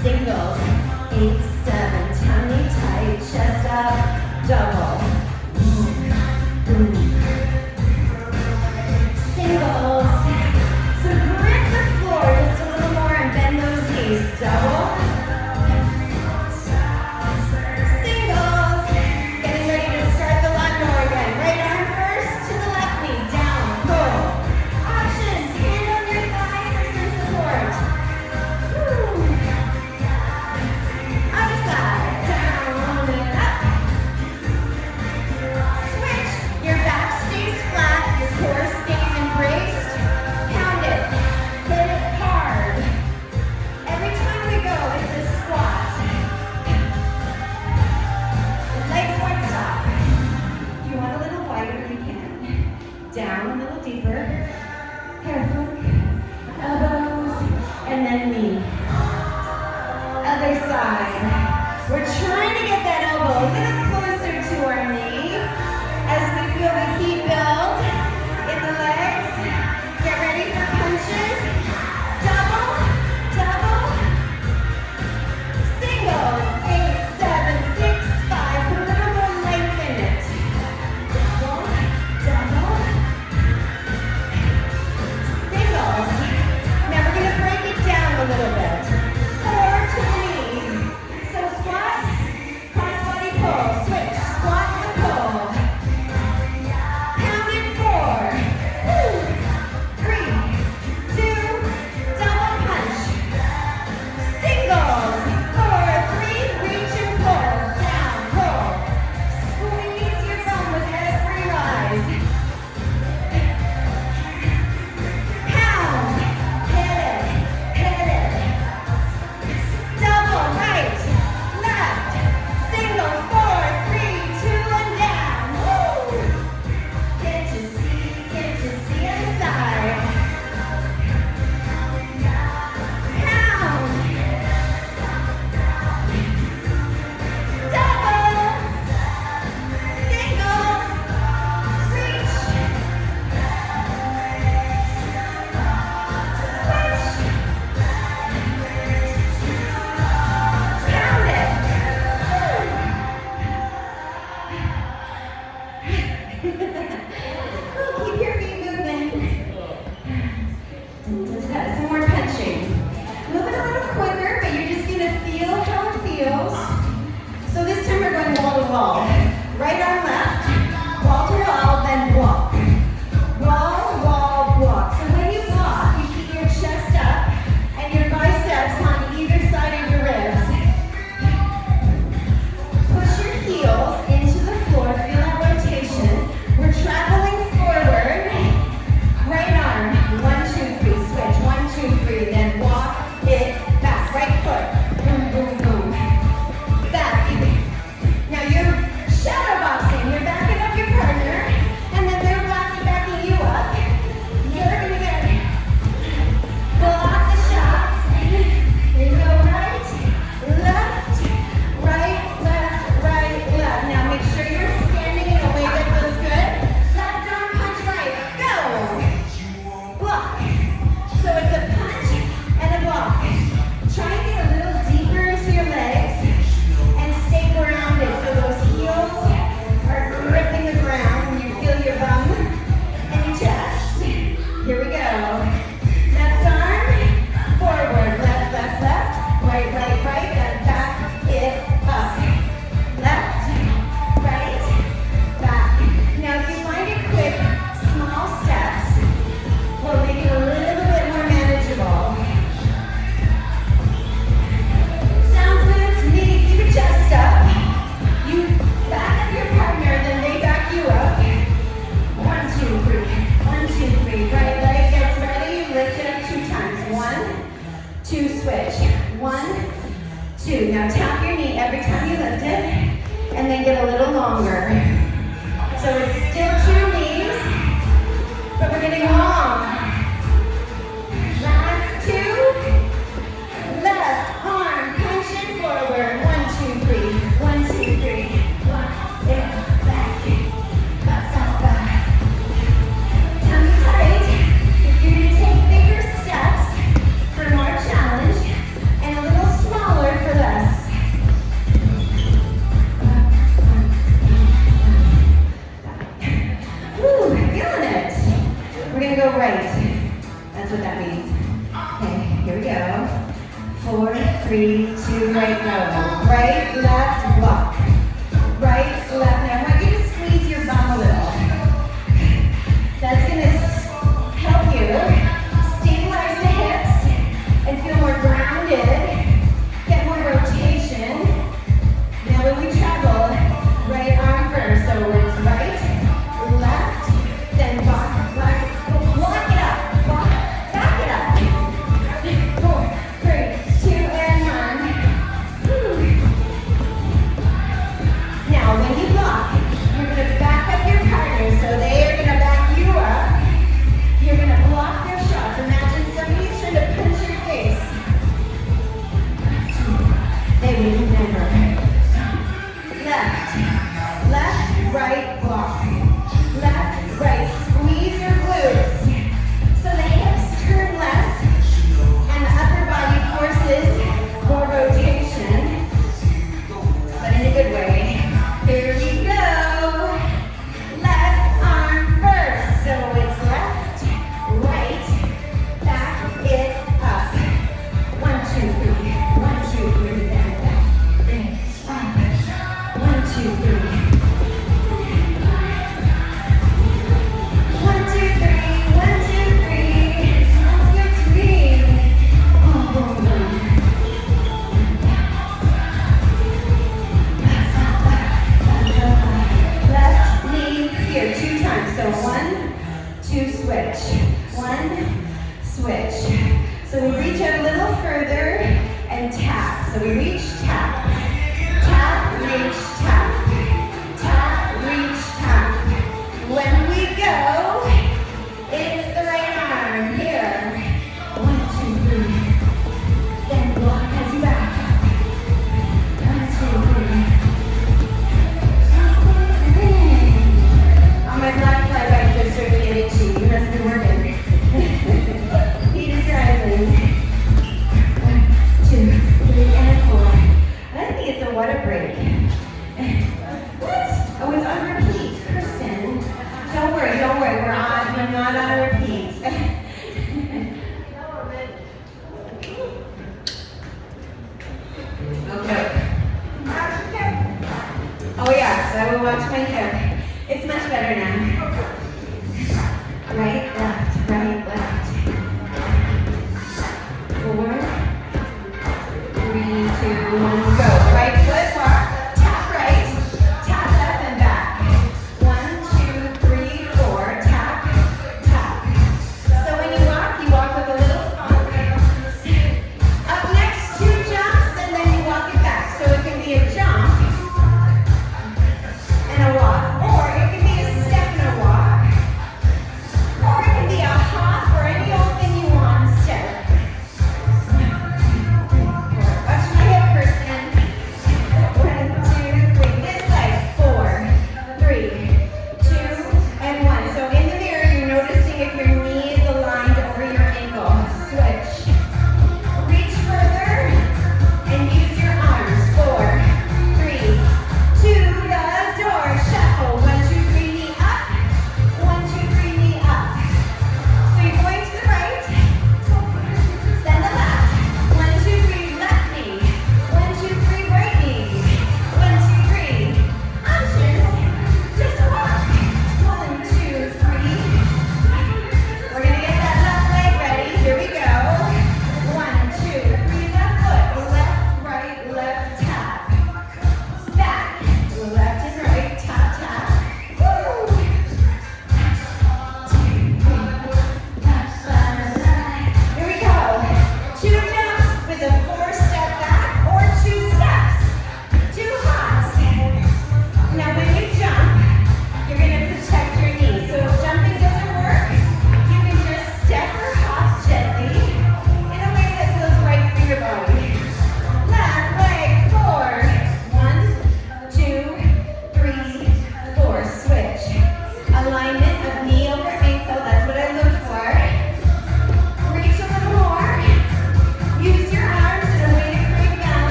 Singles, 8, 7, tummy tight, chest up, double. Singles. So grip the floor just a little more and bend those knees. Double. Singles. Getting ready to start the lawnmower again. Right arm first to the left knee. Down, pull. Options. Hand on your thigh for some support. Other side. Down and up. Switch. Your back stays flat. Your core stays embraced. Pound it. Hit it hard. Every time we go, it's a squat. Legs won't stop. If you want a little wider, you can. Down a little deeper. Careful. Elbows. And then knee. Other side. We're trying to get that elbow a little closer to our knee as we feel the heat build in the legs. Get ready for punches. Double, double. Singles, 8, 7, 6, 5. Put a little more length in it. Double, double. Singles. Now we're going to break it down a little bit. 4 to the knee. So squat, cross body pull. Switch, squat and pull. Pound it 4. 3, 2, double punch. Singles. 4, 3, reach and pull. Down, pull. Squeeze your bum with every rise. Pound. Hit it. Double, right, left. Single, 4, 3, 2, and down. Woo! Get to see inside. Pound. Double. Single. Reach. Switch. Pound it. Keep your feet moving. Just got some more punching. Move it a little quicker, but you're just going to feel how it feels. So this time we're going wall to wall. Right arm left, wall to wall, then walk. Wall, wall, walk. So when you walk, you keep your chest up and your biceps on either side of your ribs. Push your heels into the floor. Feel that rotation. We're traveling forward. Right arm. 1, 2, 3. Switch. 1, 2, 3. Then walk it back. Right foot. Boom, boom, boom. Back. Now you're shadow boxing. You're backing up your partner, and then they're backing you up. You're gonna get block the shots. Then go right, left, left. Now make sure you're standing in a way that feels good. Left arm punch right. Go. Block. So it's a punch and a block. Try and get a little deeper into your legs and stay grounded. So those heels are gripping the ground. You feel your bum and your chest. Here we go. Left arm, forward, left, right, then back it up. Left, right, back. Now if you find it quick, small steps will make it a little bit more manageable. Sounds good to me. Keep your chest up. You back up your partner, then they back you up. 1, 2, 3. 1, 2, 3. Right leg gets ready. Lift it up 2 times. 1, 2, switch. 1, 2. Now tap your knee every time you lift it, and then get a little longer. So it's still 2 knees, but we're getting long. Last 2. Left arm, punch it forward. 1, 2, 3. 1, 2, 3. Block it back. Back. Tummy tight. If you're going to take bigger steps for more challenge and a little smaller 3, 2, right, go. Right, left, walk. Right, left. Now I want you to squeeze your bum a little. That's going to help you stabilize the hips and feel more grounded, get more rotation. Now when we travel, right arm first, so it's right, left, then walk, walk it up, walk, back it up. 4, 3, 2, and 1. Now when you block, you're going to back up your partner, so they are going to back you up. You're going to block their shots. Imagine somebody's trying to punch your face. They will never. Left, left, right, block. Left, right, squeeze your glutes. So the hips turn less and the upper body forces more rotation, but in a good way. Here we go. Left arm first. So it's left, right, back it up. 1, 2, 3. 1, 2, 3. Back, up. 1, 2, 3. 1, 2, 3. 1, 2, 3. Sounds good to me. Boom, boom, boom. Left knee here 2 times. So 1, 2, switch. 1, switch. So we reach out a little further and tap. So we reach, tap. Tap, reach, tap. Tap, reach, tap. When we go, it's the right arm. Here. 1, 2, 3. Then block as you back. 1, 2, 3. Oh, my black fly bikes are starting to get itchy. You must be working. Heat is rising. 1, 2, 3, and 4. I think it's a water break. What? Oh, it's on repeat. Kristen. Don't worry. We're not on repeat. Okay. Oh yes, I will watch my hair. It's much better now. Right, left, right, left. 4, 3, 2, 1, go. Right foot, walk, tap right, tap left and back. 1, 2, 3, 4, tap, tap. So when you walk with a little funk. Up next, 2 jumps and then you walk it back. So it can be a jump and a walk, or it can be a step and a walk, or it can be a hop or any old thing you want instead. Watch my hip, Kristen.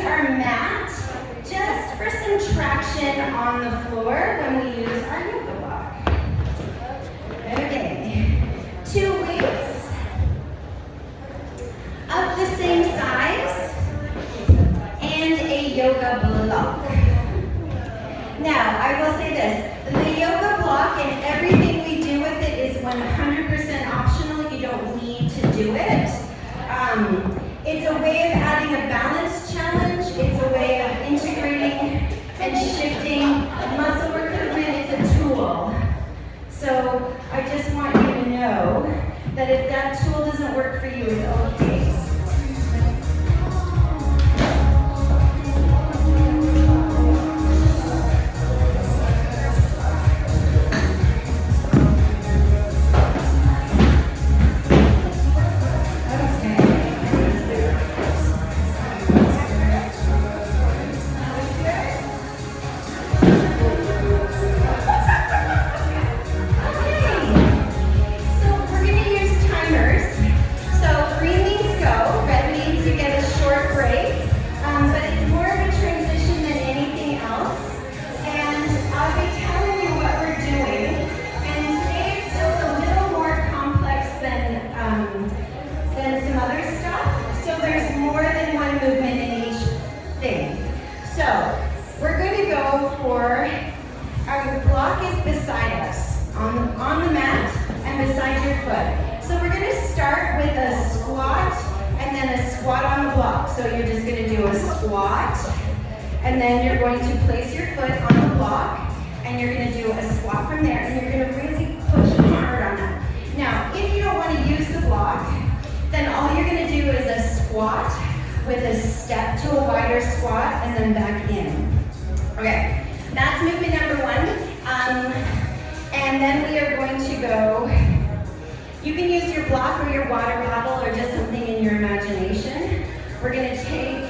our mat just for some traction on the floor when we use our yoga block. Okay, 2 weights of the same size and a yoga block. Now, I will say this, the yoga block and everything we do with it is 100% optional. You don't need to do it. It's a way of adding a balance challenge. It's a way of integrating and shifting muscle recruitment. It's a tool. So I just want you to know that if that tool doesn't work for you, it's okay. So you're just going to do a squat, and then you're going to place your foot on the block, and you're going to do a squat from there, and you're going to really push hard on that. Now, if you don't want to use the block, then all you're going to do is a squat with a step to a wider squat, and then back in. Okay, that's movement number 1. And then we are going to go, you can use your block or your water bottle or just something in your imagination. We're going to take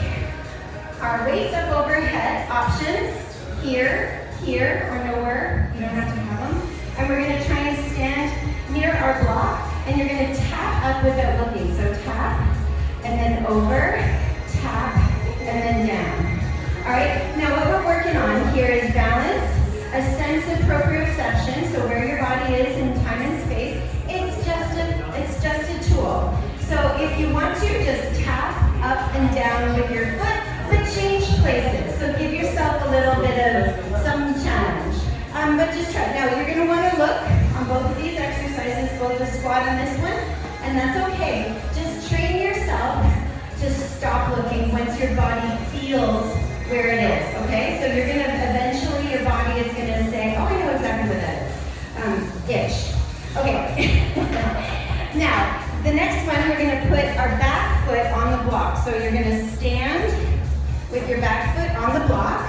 our weights up overhead, options, here, here, or nowhere. You don't have to have them. And we're going to try and stand near our block, and you're going to tap up without looking. So tap, and then over, tap, and then down. All right, now what we're working on here is balance, a sense of proprioception, so where your body is in time and space. It's just a tool. So if you want to, just tap up and down with your foot, but change places. So give yourself a little bit of some challenge. But just try. Now you're going to want to look on both of these exercises, both the squat and this one, and that's okay. Just train yourself to stop looking once your body feels where it is, okay? So you're going to, eventually your body is going to say, oh, I know exactly what that is. Ish. Okay. Now, the next one, we're going to put our back foot on the block. So you're going to stand with your back foot on the block,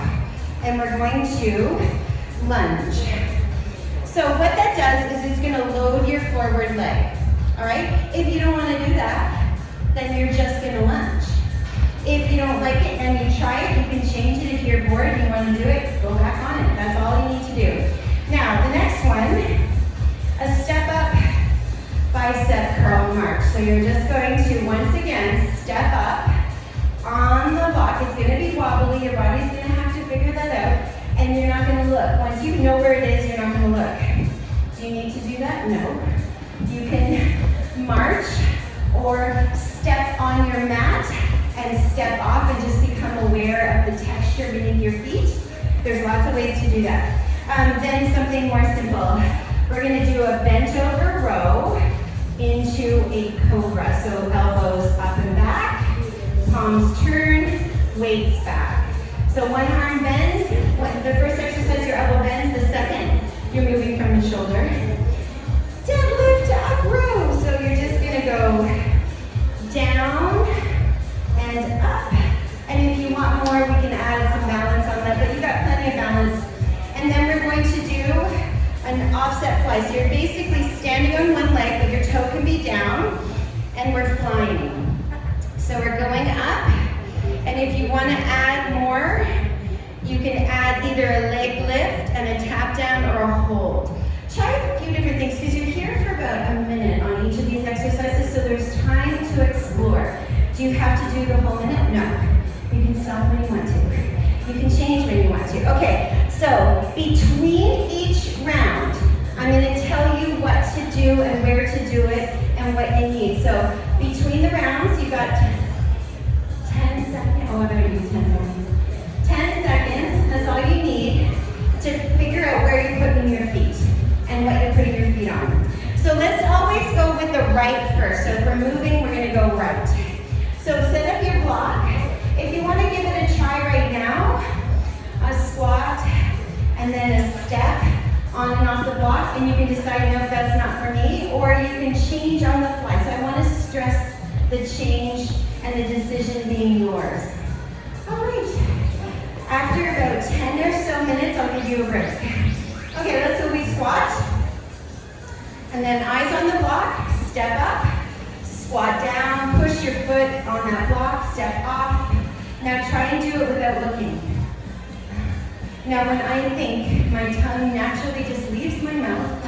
and we're going to lunge. So what that does is it's going to load your forward leg, all right? If you don't want to do that, then you're just going to lunge. If you don't like it and you try it, you can change it. If you're bored and you want to do it, go back on it. That's all you need to do. Now, the next one, a step up, bicep curl march. So you're just going to, once again, step up on the block. It's going to be wobbly. Your body's going to have to figure that out. And you're not going to look. Once you know where it is, you're not going to look. Do you need to do that? No. You can march or step on your mat and step off and just become aware of the texture beneath your feet. There's lots of ways to do that. Then something more simple. We're going to do a bent over row into a cobra. So elbows up and back, palms turn, weights back. So one arm bends. The first exercise, your elbow bends. The second, you're moving from the shoulder. Deadlift up row. So you're just going to go down and up. And if you want more, we can add some balance on that, but you got plenty of balance. And then we're going to do an offset fly. So you're basically standing on one leg, but your toe can be down, and we're flying. So we're going up, and if you want to add more, you can add either a leg lift and a tap down or a hold. Try a few different things, because you're here for about a minute on each of these exercises, so there's time to explore. Do you have to do the whole minute? No. You can yourself when you want to. You can change when you want to. Okay, so between each round, I'm going to tell you what to do and where to do it and what you need. So between the rounds, you got 10 seconds. Oh, I better use 10 seconds. 10 seconds, that's all you need to figure out where you're putting your feet and what you're putting your feet on. So let's always go with the right first. So if we're moving, we're going to go right. So set up your block. If you want to give it a try right now, a squat and then a step on and off the block, and you can decide, no, that's not for me, or you can change on the fly. So I want to stress the change and the decision being yours. All right. After about 10 or so minutes, I'll give you a break. Okay, so we squat, and then eyes on the block, step up, squat down, push your foot on that block, step off. Now try and do it without looking. Now when I think, my tongue naturally just leaves my mouth.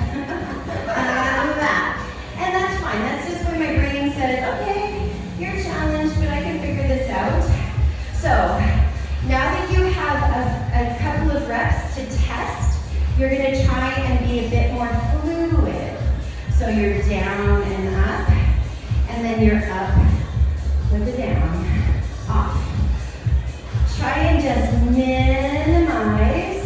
And that's fine. That's just when my brain says, okay, you're challenged, but I can figure this out. So now that you have a couple of reps to test, you're going to try and be a bit more fluid. So you're down and up, and then you're up with the down, off. Try and just minimize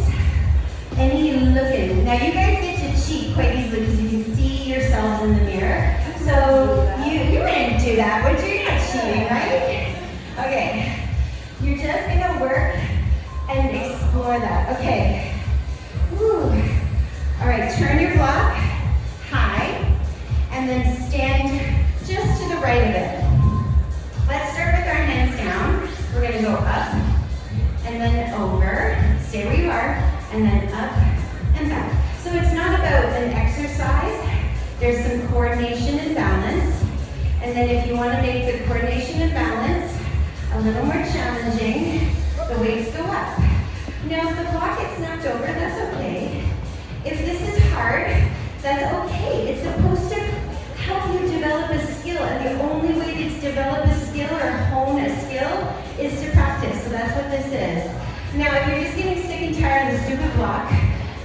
any looking. Now you guys get to cheat quite easily because you can see yourselves in the mirror. So you wouldn't do that, would you? You're not cheating, right? Okay. You're just gonna work and explore that. Okay. Whew. All right, turn your block high and then stand just to the right of it. Let's start with our hands down. We're gonna go up and then over, stay where you are, and then up and back. So it's not about an exercise. There's some coordination and balance. And then if you want to make the coordination and balance a little more challenging, the weights go up. Now if the block gets knocked over, that's okay. If this is hard, that's okay. It's supposed to help you develop a skill, and the only way to develop a skill or hone a skill is to practice. So that's what this is. Now if you're just getting sick and tired of the stupid block,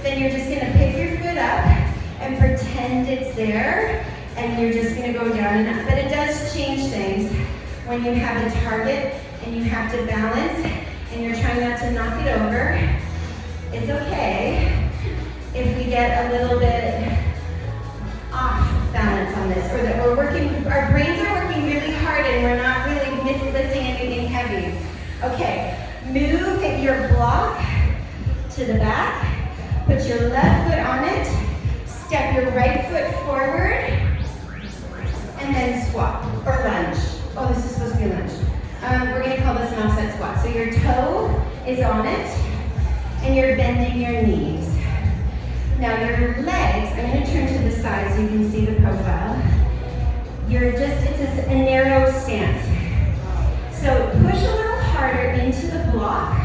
then you're just going to pick your foot up and pretend it's there, and you're just going to go down and up. But it does change things when you have a target and you have to balance and you're trying not to knock it over. It's okay if we get a little bit off balance on this, or that we're working, our brains are working really hard and we're not really lifting anything heavy. Okay, move your block to the back, put your left foot on it, step your right foot forward, and then squat or lunge. Oh, this is supposed to be a lunge. We're going to call this an offset squat. So your toe is on it, and you're bending your knees. Now your legs, I'm going to turn to the side so you can see the profile. It's a narrow stance. So push a little harder into the block,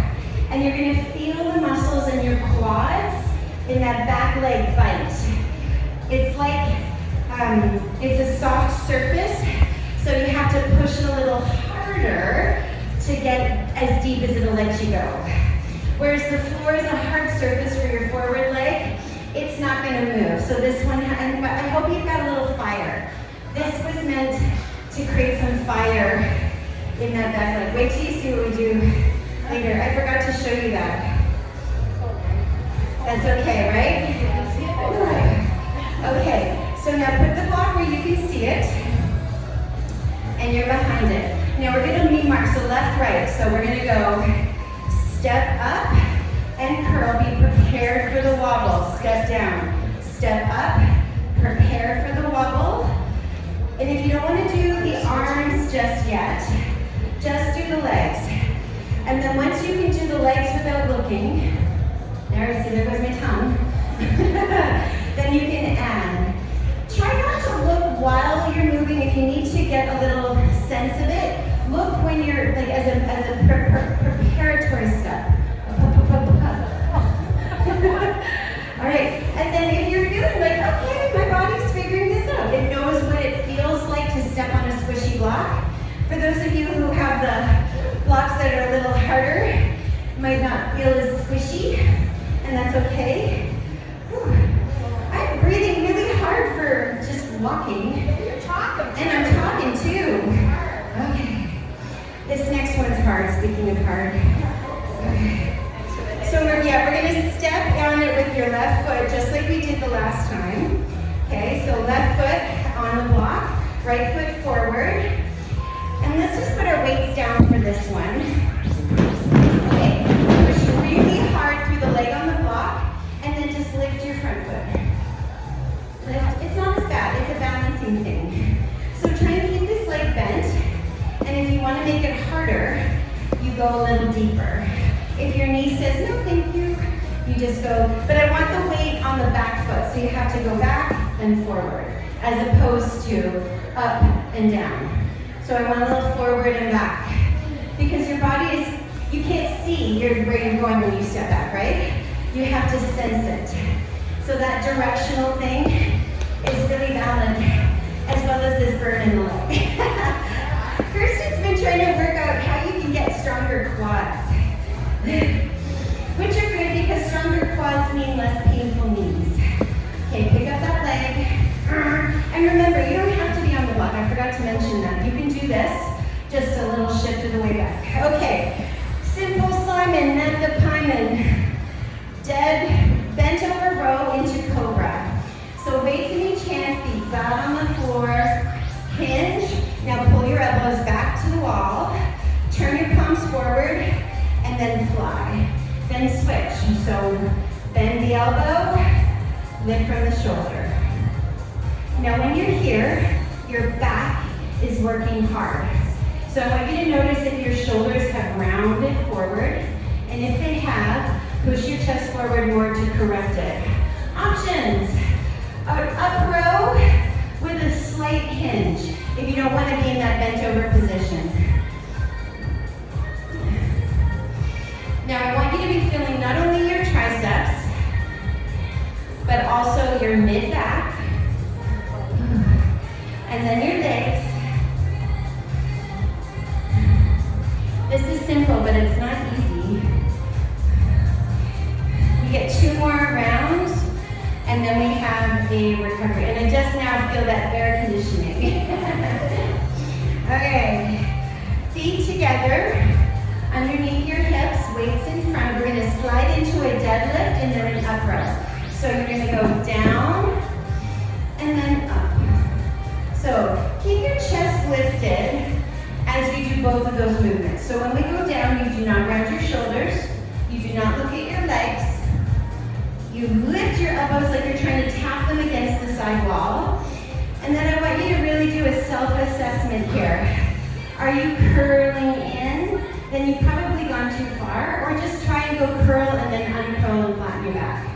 and you're going to feel the muscles in your quads in that back leg bite. It's like, it's a soft surface, so you have to push it a little harder to get as deep as it'll let you go. Whereas the floor is a hard surface for your forward leg, it's not going to move. So this one, and I hope you've got a little fire. This was meant to create some fire in that back leg. Wait till you see what we do later. I forgot to show you that. That's okay, right? Okay, so now put the block where you can see it, and you're behind it. Now we're going to knee mark, so left, right. So we're going to go step up and curl. Be prepared for the wobble. Step down. Step up. Prepare for the wobble. And if you don't want to do the arms just yet, just do the legs. And then once you can do the legs without looking, there goes my tongue, then you can add. Try not to look while you're moving. If you need to get a little sense of it, look when you're, like, as a preparatory step. All right, and then if you're feeling like, okay, my body's figuring this out, it knows what it feels like to step on a squishy block. For those of you who have the blocks that are a little harder might not feel as squishy, and that's okay. Whew. I'm breathing really hard for just walking. You're talking. And I'm talking too. Okay. This next one's hard, speaking of hard. Okay. So we're gonna step on it with your left foot, just like we did the last time. Okay, so left foot on the block, right foot forward. And let's just put our weights down for this one. Okay, push really hard through the leg on the block, and then just lift your front foot. Lift, it's not as bad, it's a balancing thing. So try and keep this leg bent, and if you want to make it harder, you go a little deeper. If your knee says, no thank you, you just go, but I want the weight on the back foot, so you have to go back and forward, as opposed to up and down. So I want a little forward and back, because your body is, you can't see where you're going when you step back, right? You have to sense it. So that directional thing is really valid, as well as this burn in the leg. Kirsten's been trying to work out how you can get stronger quads. Which are good because stronger quads mean less painful knees. Okay, pick up that leg. And remember, you don't have to be on the block. I forgot to mention that. You can do this, just a little shift of the way back. Okay, simple Simon, Nandapaiman. Dead, bent over row into cobra. So weights in each hand, feet flat on the floor. Hinge. Now pull your elbows back to the wall. Turn your palms forward. And then fly. Then switch. So bend the elbow, lift from the shoulder. Now when you're here, your back is working hard. So I want you to notice if your shoulders have rounded forward, and if they have, push your chest forward more to correct it. Options. Up row with a slight hinge, if you don't want to be in that bent over position. Now I want you to be feeling not only your triceps, but also your mid-back, and then your legs. This is simple, but it's not easy. We get 2 more rounds, and then we have a recovery. And I just now feel that air conditioning. Okay, feet together. Underneath your hips, weights in front. We're going to slide into a deadlift and then an up row. So you're going to go down and then up. So keep your chest lifted as you do both of those movements. So when we go down, you do not round your shoulders. You do not look at your legs. You lift your elbows like you're trying to tap them against the side wall. And then I want you to really do a self-assessment here. Are you curling in? Then you've probably gone too far, or just try and go curl and then uncurl and flatten your back.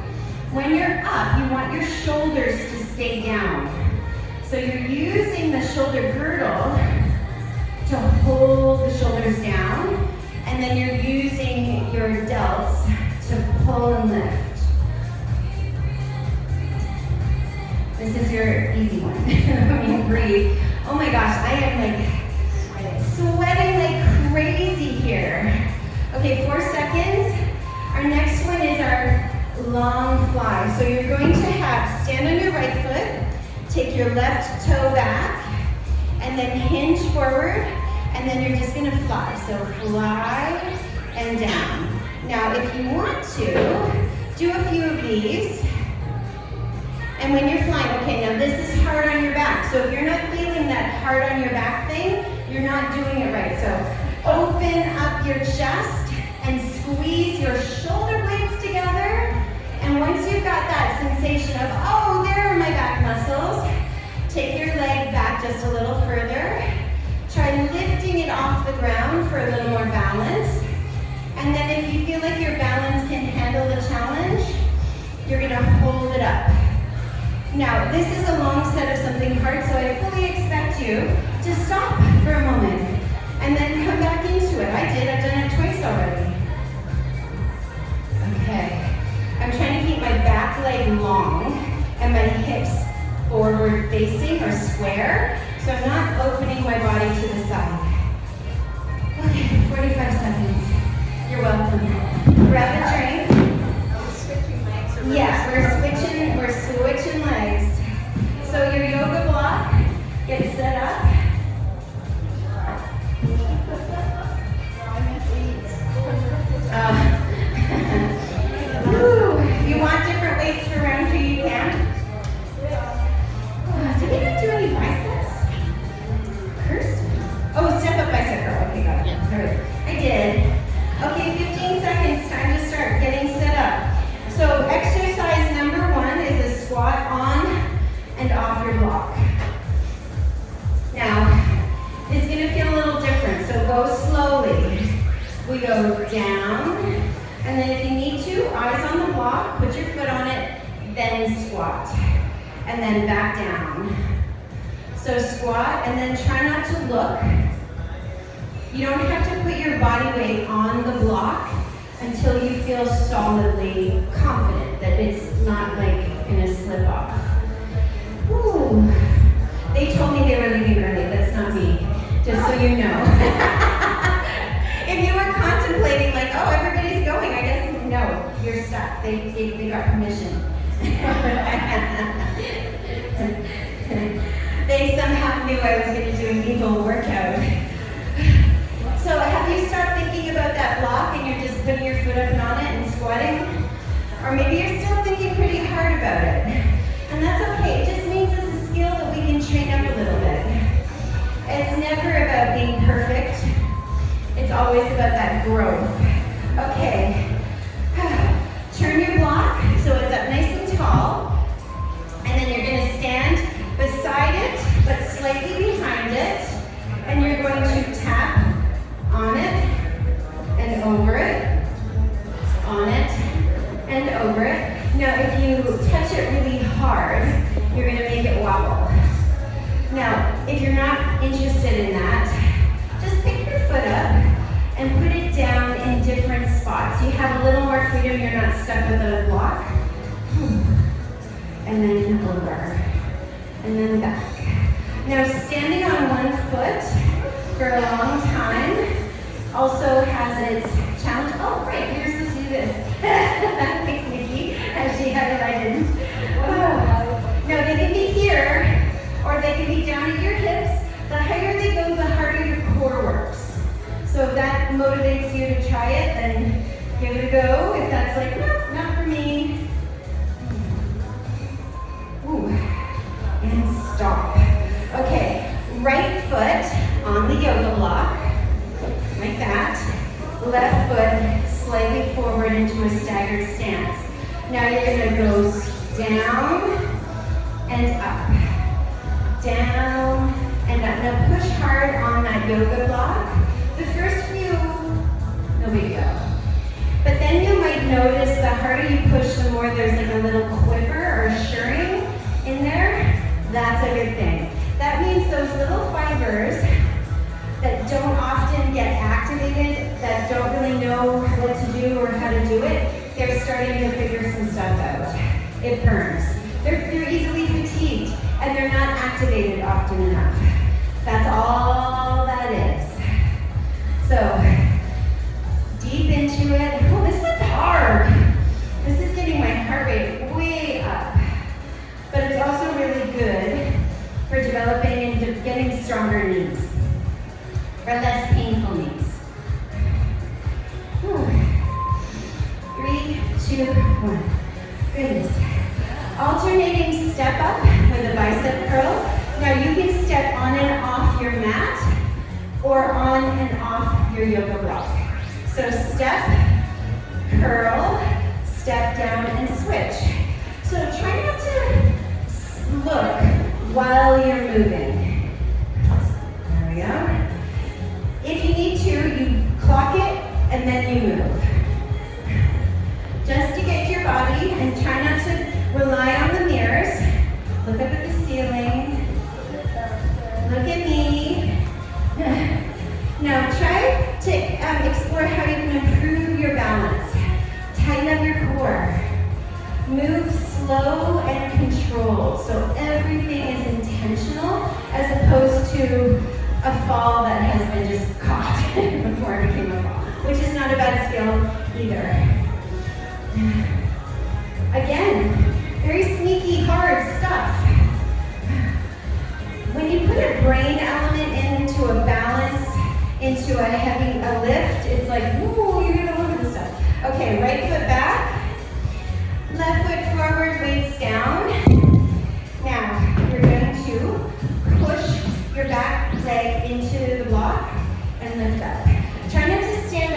When you're up, you want your shoulders to stay down. So you're using the shoulder girdle to hold the shoulders down, and then you're using your delts to pull and lift. This is your easy one. Let me breathe. Oh my gosh, I am like sweating like crazy here. Okay, 4 seconds. Our next one is our long fly. So you're going to have, stand on your right foot, take your left toe back, and then hinge forward, and then you're just gonna fly. So fly and down. Now, if you want to, do a few of these. And when you're flying, okay, now this is hard on your back. So if you're not feeling that hard on your back thing, you're not doing it right. So open up your chest and squeeze your shoulder blades together. And once you've got that sensation of, oh, there are my back muscles, take your leg back just a little further. Try lifting it off the ground for a little more balance. And then if you feel like your balance can handle the challenge, you're gonna hold it up. Now, this is a long set of something hard, so I fully expect you to stop for a moment and then come back into it. I did, I've done it twice already. Okay, I'm trying to keep my back leg long and my hips forward facing or square, so I'm not opening my body to the side. Okay, 45 did. Okay, 15 seconds, time to start getting set up. So exercise number 1 is a squat on and off your block. Now, it's going to feel a little different, so go slowly. We go down, and then if you need to, eyes on the block, put your foot on it, then squat, and then back down. So squat, and then try not to look. You don't have to put your body weight on the block until you feel solidly confident that it's not like gonna slip off. Ooh. They told me they were leaving early, that's not me, just so you know. If you were contemplating like, oh, everybody's going, I guess, no, you're stuck. They got permission. They somehow knew I was gonna do an evil workout. So have you started thinking about that block and you're just putting your foot up and on it and squatting? Or maybe you're still thinking pretty hard about it. And that's okay, it just means it's a skill that we can train up a little bit. It's never about being perfect. It's always about that growth. Okay, turn your block so it's up nice and tall. And then you're gonna stand beside it, but slightly behind it. And you're going to tap on it and over it, on it and over it. Now if you touch it really hard, you're going to make it wobble. Now if you're not interested in that, just pick your foot up and put it down in different spots. You have a little more freedom, you're not stuck with a block. And then over, and then back. Now standing on one foot for a long time also has its challenge. Oh, great, you're supposed to do this. Thanks, Nikki, as she had it, I didn't. Wow. Now, they can be here, or they can be down at your hips. The higher they go, the harder your core works. So if that motivates you to try it, then give it a go. If that's like, no, not for me. Ooh, and stop. Okay, right foot on the yoga block, like that. Left foot slightly forward into a staggered stance. Now you're gonna go down and up. Down and up. Now push hard on that yoga block. The first few, no big deal. But then you might notice the harder you push, the more there's like a little quiver or shirring in there. That's a good thing. That means those little fibers that don't often get activated, that don't really know what to do or how to do it, they're starting to figure some stuff out. It burns. They're easily fatigued, and they're not activated often enough. That's all that is. So, deep into it. Oh, this one's hard. This is getting my heart rate way up. But it's also really good for developing and getting stronger knees, or less painful knees. 3, 2, 1. Goodness. Alternating step up with a bicep curl. Now you can step on and off your mat, or on and off your yoga block. So step, curl, step down, and switch. So try not to look while you're moving. There we go. If you need to, you clock it and then you move. Just to get your body, and try not to rely on the mirrors. Look up at the ceiling. Look at me. Now try to explore how you can improve your balance. Tighten up your core. Move slow and controlled, so everything is intentional as opposed to a fall that has been just caught before it became a fall, which is not a bad skill either. Again, very sneaky, hard stuff. When you put a brain element into a balance, into a lift, it's like, woo, you're gonna look at this stuff. Okay, right foot back. Left foot forward, weights down. Now, you're going to push your back leg into the block and lift up. Try not to stand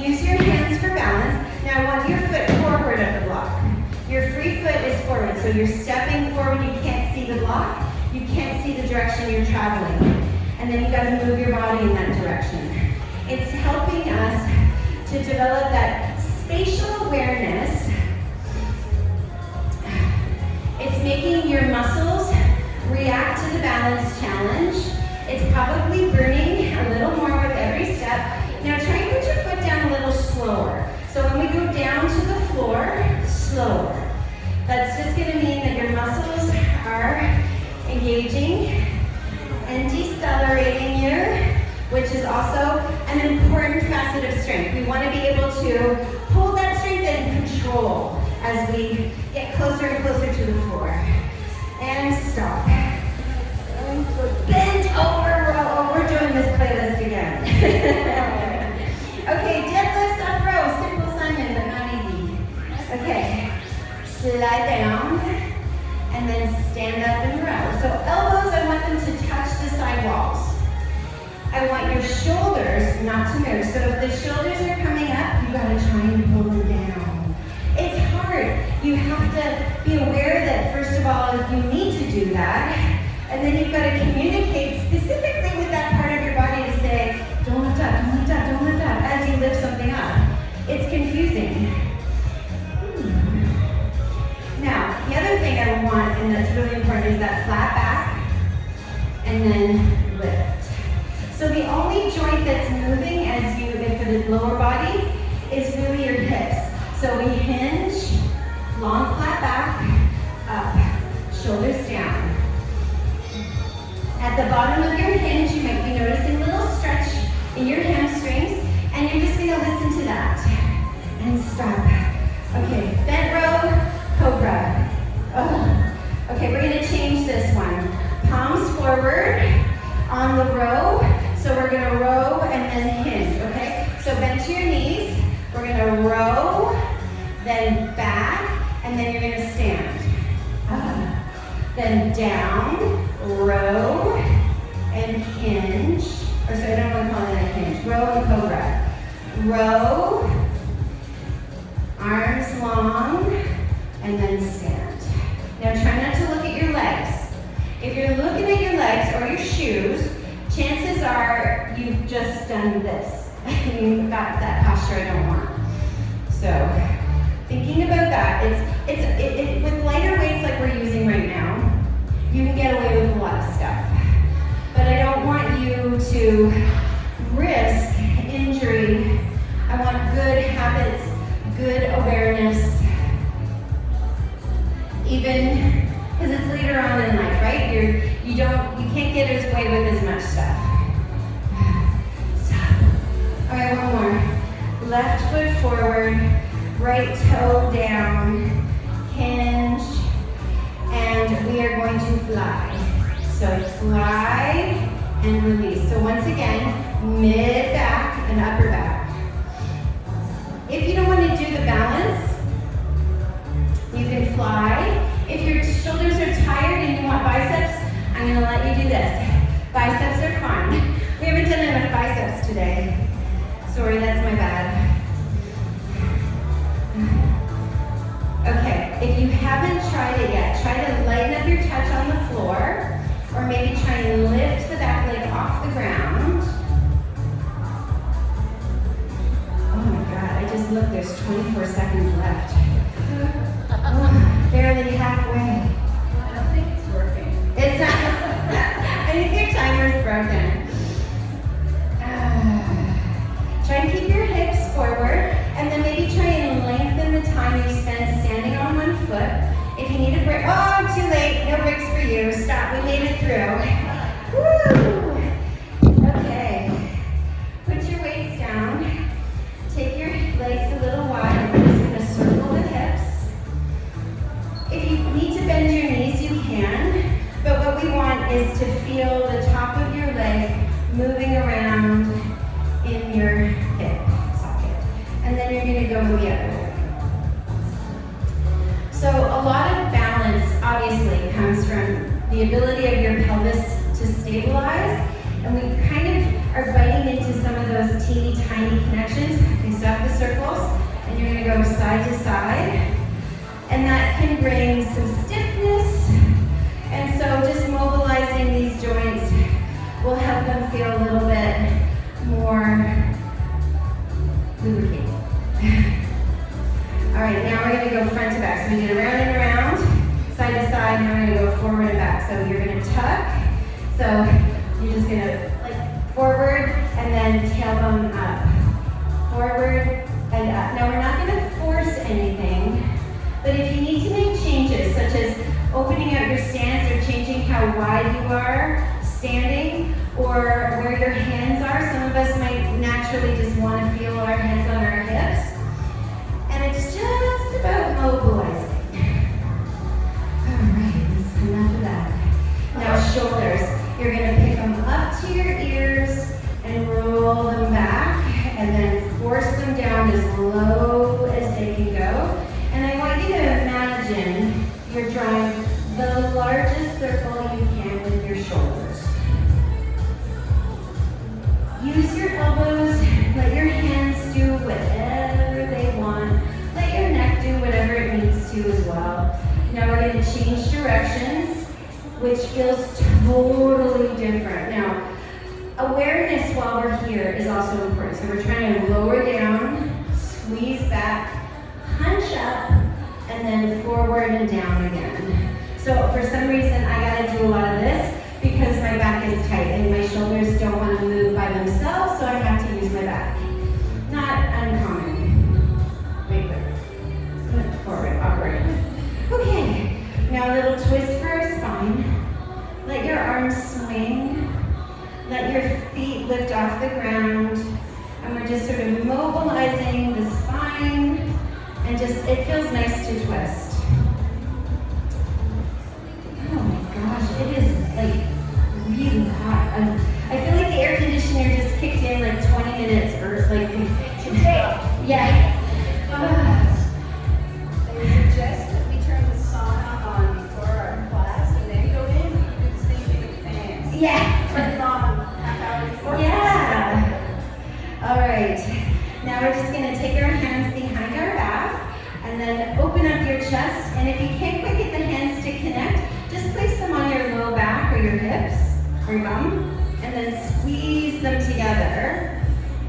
Use your hands for balance. Now I want your foot forward of the block. Your free foot is forward, so you're stepping forward. You can't see the block. You can't see the direction you're traveling. And then you got to move your body in that direction. It's helping us to develop that spatial awareness. It's making your muscles react to the balance challenge. It's probably burning a little more with every step. Now try and put your foot down a little slower. So when we go down to the floor, slower. That's just going to mean that your muscles are engaging and decelerating here, which is also an important facet of strength. We want to be able to hold that strength and control as we get closer and closer to the floor. And stop. Bend over row. Oh, we're doing this playlist again. Okay, deadlifts up row. Simple Simon, but not easy. Okay, slide down and then stand up in row. So elbows, I want them to touch the side walls. I want your shoulders not to move. So if the shoulders are coming up, you gotta try and pull them down. It's hard. You have to be aware that first of all, you need to do that. And then you've got to communicate specifically with that part of your body to say, don't lift up, don't lift up, don't lift up, as you lift something up. It's confusing. Now, the other thing I want, and that's really important, is that flat back, and then lift. So the only joint that's moving as you, for the lower body, is really your hips. So we hinge, long flat back, up, shoulders down. At the bottom of your hinge, you might be noticing a little stretch in your hamstrings, and you're just going to listen to that. And stop. Okay, bent row, cobra. Oh. Okay, we're going to change this one. Palms forward on the row. So we're going to row and then hinge, okay? So bend to your knees. We're going to row, then back, and then you're going to stand. Then down, row, and hinge. Or sorry, I don't want to call it a hinge. Row and cobra. Row, arms long, and then stand. Now try not to look at your legs. If you're looking at your legs or your shoes, chances are you've just done this. You've got that posture I don't want. So, thinking about that, with lighter weights like we're using right now, you can get away with a lot of stuff. But I don't want you to risk injury. I want good habits, good awareness, even because it's later on in life, right? You can't get away with as much stuff. Stop. All right, one more. Left foot forward, right toe down, hinge, and we are going to fly. So fly and release. So once again, mid back and upper back. If you don't want to do the balance, you can fly. If your shoulders are tired and you want biceps, I'm going to let you do this. Biceps are fun. We haven't done enough biceps today. Sorry, that's my bad. Okay, if you haven't tried it yet, try to lighten up your touch on the floor, or maybe try and lift the back leg off the ground. Oh my God, I just looked, there's 24 seconds left. Oh, barely halfway. I don't think it's working. It's not. I think your timer's broken. Try and keep your hips forward, and then maybe try and lengthen the time you spend standing on one foot. If you need a break, oh, too late, no breaks for you. Stop, we made it through. Woo! Okay, put your weights down. Take your legs a little wide. We're just going to circle the hips. If you need to bend your knees, you can, but what we want is to feel the top of your leg moving around in your hip socket. And then you're going to go the other way. So a lot of balance obviously comes from the ability of your pelvis to stabilize, and we kind of are biting into some of those teeny tiny connections. Okay, stop. circles, and you're gonna go side to side. And that can bring some stiffness. And so just mobilizing these joints will help them feel a little bit more lubricated. All right, now we're gonna go front to back. So we did around and around, side to side, now we're gonna go forward and back. So you're gonna tuck. So you're just gonna like forward and then tailbone up. Forward and up. Now we're not gonna force anything, but if you need to make changes, such as opening out your stance or changing how wide you are standing, or where your hands are, some of us might naturally just want to feel our hands on our hips. And it's just about mobilizing. All right, that's enough of that. Now shoulders. You're going to pick them up to your ears and roll them back, and then force them down as low as they can go. And I want you to imagine you're drawing the largest circle you can with your shoulders. Use your elbows, let your hands do whatever they want. Let your neck do whatever it needs to as well. Now we're going to change directions, which feels totally different. Now, awareness while we're here is also important. So we're trying to lower down, squeeze back, hunch up, and then forward and down again. So for some reason, I gotta do a lot of this because my back is tight and my shoulders don't want to move by themselves, so I have to use my back. Not uncommon. Wait, forward, awkward. Okay, now a little twist for our spine. Let your arms swing. Let your feet lift off the ground. And we're just sort of mobilizing the spine, and just, it feels nice to twist. Oh my gosh, it is like really hot. I feel like the air conditioner just kicked in like 20 minutes or like today. Yeah. They suggest that we turn the sauna on before our class and then go in and do the same thing with fans. Yeah. Turn it on half hour before. Yeah. All right. Now we're just going to take our hands behind our back and then open up your chest. And if you can't quite get the hands to connect, just place them on your low back or your hips or your bum, and then squeeze them together.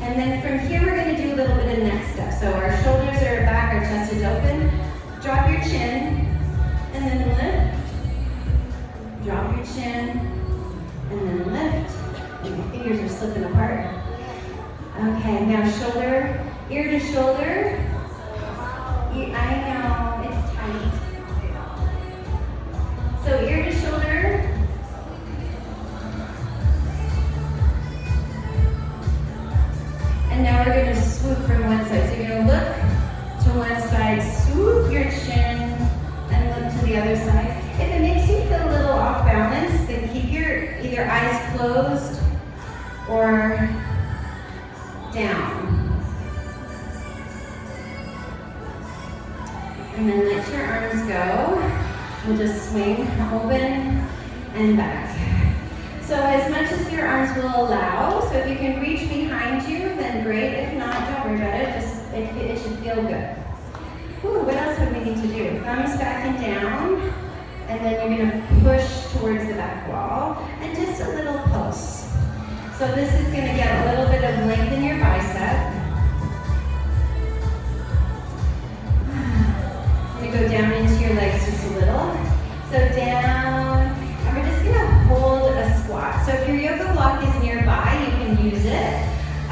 And then from here, we're going to do a little bit of next step. So our shoulders are back, our chest is open. Drop your chin, and then lift. Drop your chin, and then lift. And your fingers are slipping apart. Okay, now shoulder, ear to shoulder. I know, it's tight. So ear to shoulder. And now we're going to swoop from one side. So you're going to look to one side, swoop your chin, and look to the other side. If it makes you feel a little off balance, then keep your either eyes closed or down. And then let your arms go. We'll just swing open and back. So as much as your arms will allow, so if you can reach behind you, then great. If not, don't worry about it. Just it should feel good. Ooh, what else would we need to do? Thumbs back and down. And then you're going to push towards the back wall. And just a little pulse. So this is going to get a little bit of length in your bicep. Go down into your legs just a little. So down, and we're just gonna hold a squat. So if your yoga block is nearby, you can use it.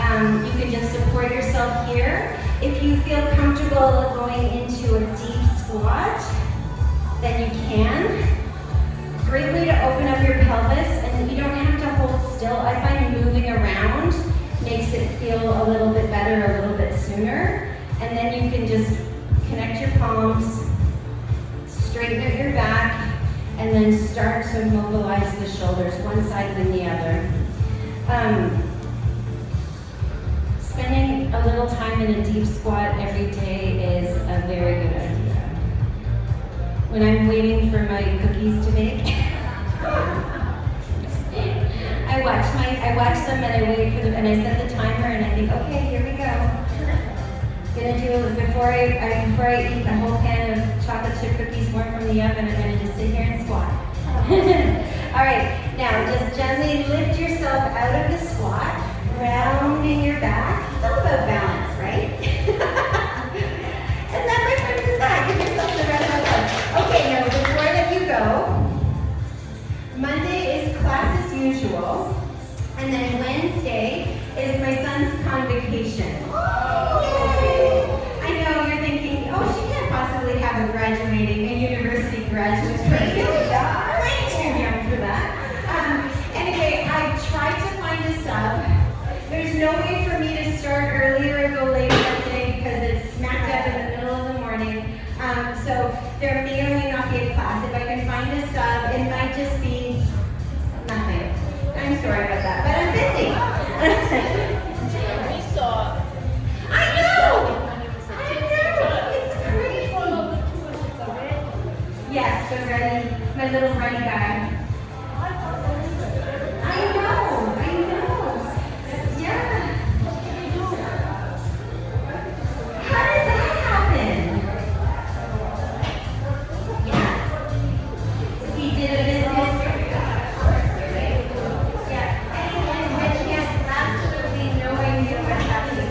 You can just support yourself here. If you feel comfortable going into a deep squat, then you can. Great way to open up your pelvis, and you don't have to hold still. I find moving around makes it feel a little bit better a little bit sooner. And then you can just connect your palms, straighten out your back, and then start to mobilize the shoulders, one side then the other. Spending a little time in a deep squat every day is a very good idea. When I'm waiting for my cookies to bake, I watch them and I wait for them, and I set the timer and I think, okay, here we go. Gonna do before I eat a whole pan of chocolate chip cookies warm from the oven. I'm gonna just sit here and squat. All right, now just gently lift yourself out of the squat, rounding your back. It's all about balance, right? And then my friend is back. Give yourself the round of applause. Okay, now before that you go, Monday is class as usual, and then Wednesday is my son's convocation. Yay! I know you're thinking, oh, she can't possibly have a university graduate. Way too young for that. Anyway, I tried to find a sub. There's no way for me to start earlier or go later that day because it's smack dab in the middle of the morning. So there may or may not be a class. If I can find a sub, it might just be nothing. I'm sorry about that, but I'm busy. We saw. I know! It's crazy. Yes, the ready, my little ready guy. I know. Yeah. How did that happen? Yeah. He did a business. Yeah. And he has absolutely no idea what's happening.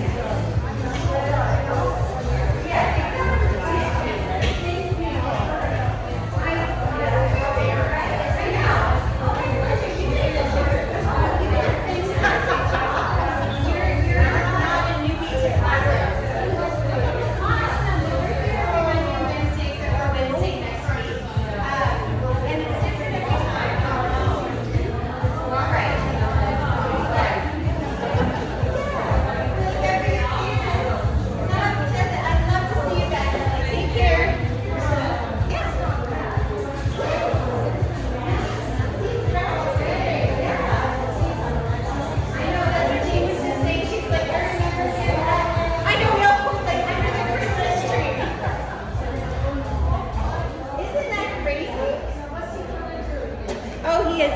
Oh, he has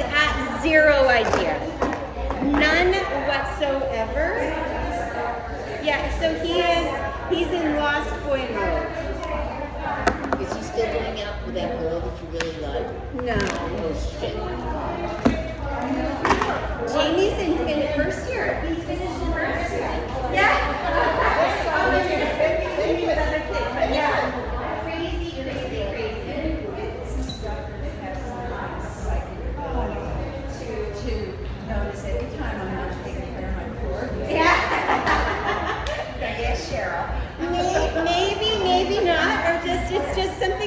zero idea. None whatsoever. Yeah, so he's in lost boy mode. Is he still going out with that girl that you really like? No. Oh shit. Jamie's in first year. He's finished in first year. Yeah. Oh, they're going to fit me with other kids. But yeah. Crazy. To notice every time I'm not taking care of my poor. Yeah. Yes, Cheryl. Maybe not, or it's just something